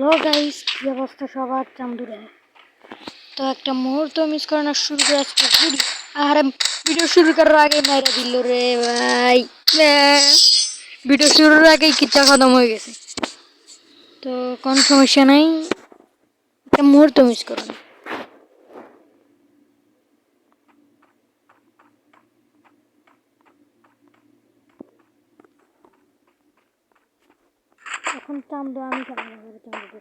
Hello guys, কি অবস্থা সবার? চান্দুরে তো একটা মুহূর্ত মিস করে না শুরু করে আজকে ভিডিও। আর ভিডিও শুরু করার আগে মাইরা দিল রে ভাই। ভিডিও শুরুর আগেই কিচ্ছা খতম হয়ে গেছে। তো কোনো সমস্যা নাই, একটা মুহূর্ত মিস করো না। এখন চান্দু আমি চান্দু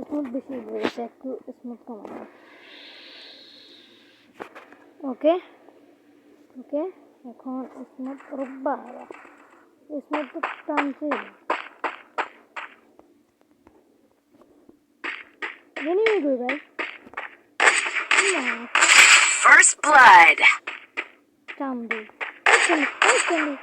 স্মুথ বেশি হয়ে গেছে, একটু স্মুথ কমানো। ওকে ওকে, এখন স্মুথ রব্বা স্মুথ তো টানছে। এনিমি কই ভাই? First blood. চান্দু চান্দু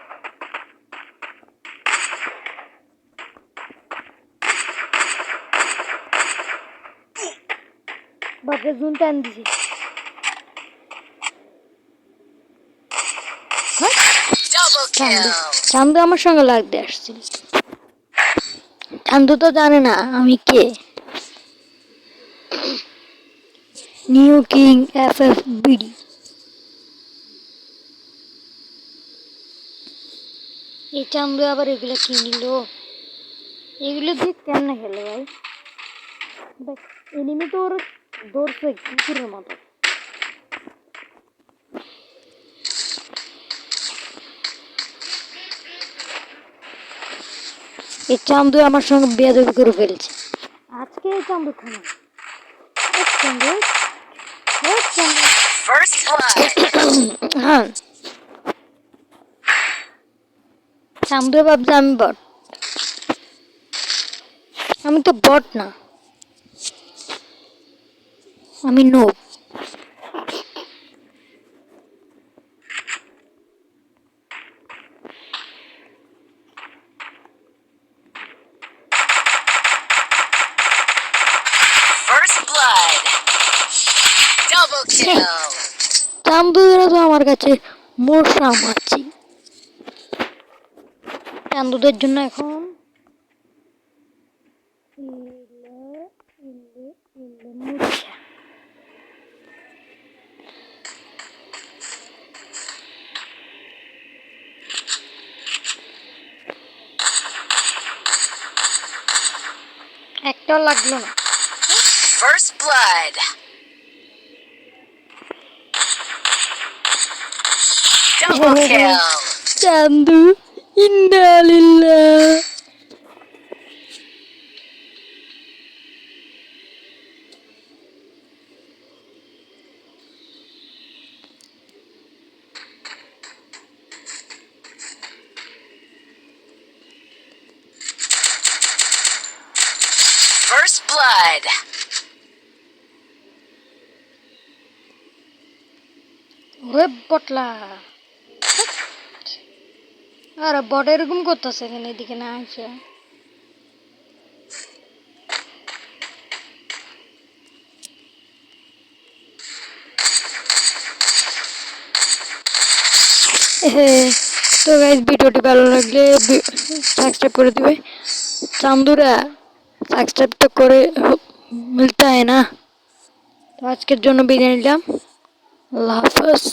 বাপরে জুন টান দিছে। Double kill. চান্দু আমার সঙ্গে লাগতে আসছিল। চান্দু তো জানে না আমি কে। New king FFBD। এই চান্দু আবার এগুলো কি নিল? এগুলো দিয়ে কেমনে খেলে ভাই? এনিমি তো ওর দৌড়ছে কুকুরের মতো। এই চান্দু আমার সঙ্গে বেয়াদবি করে ফেলছে। আজকে এই চান্দু খানা First blood. হ্যাঁ, চান্দু ভাবছে আমি বট। আমি তো বট না, আমি নোব। First blood. Double kill. চান্দুরা তো আমার কাছে মশা মাছি। চান্দুদের জন্য এখন মুছা। একটাও লাগলো না। First blood. Double kill. চান্দু ইন্নালিল্লাহ। First blood. ওরে বটলা, আরে বট এরকম করতেছে কেন? এদিকে না আসে। তো গাইস, ভিডিওটি ভালো লাগলে সাবস্ক্রাইব করে দিবে। চান্দুরা সাবস্ক্রাইব তো করে মিলতা হয় না। তো আজকের জন্য বিদায় নিলাম। আল্লাহ হাফেজ।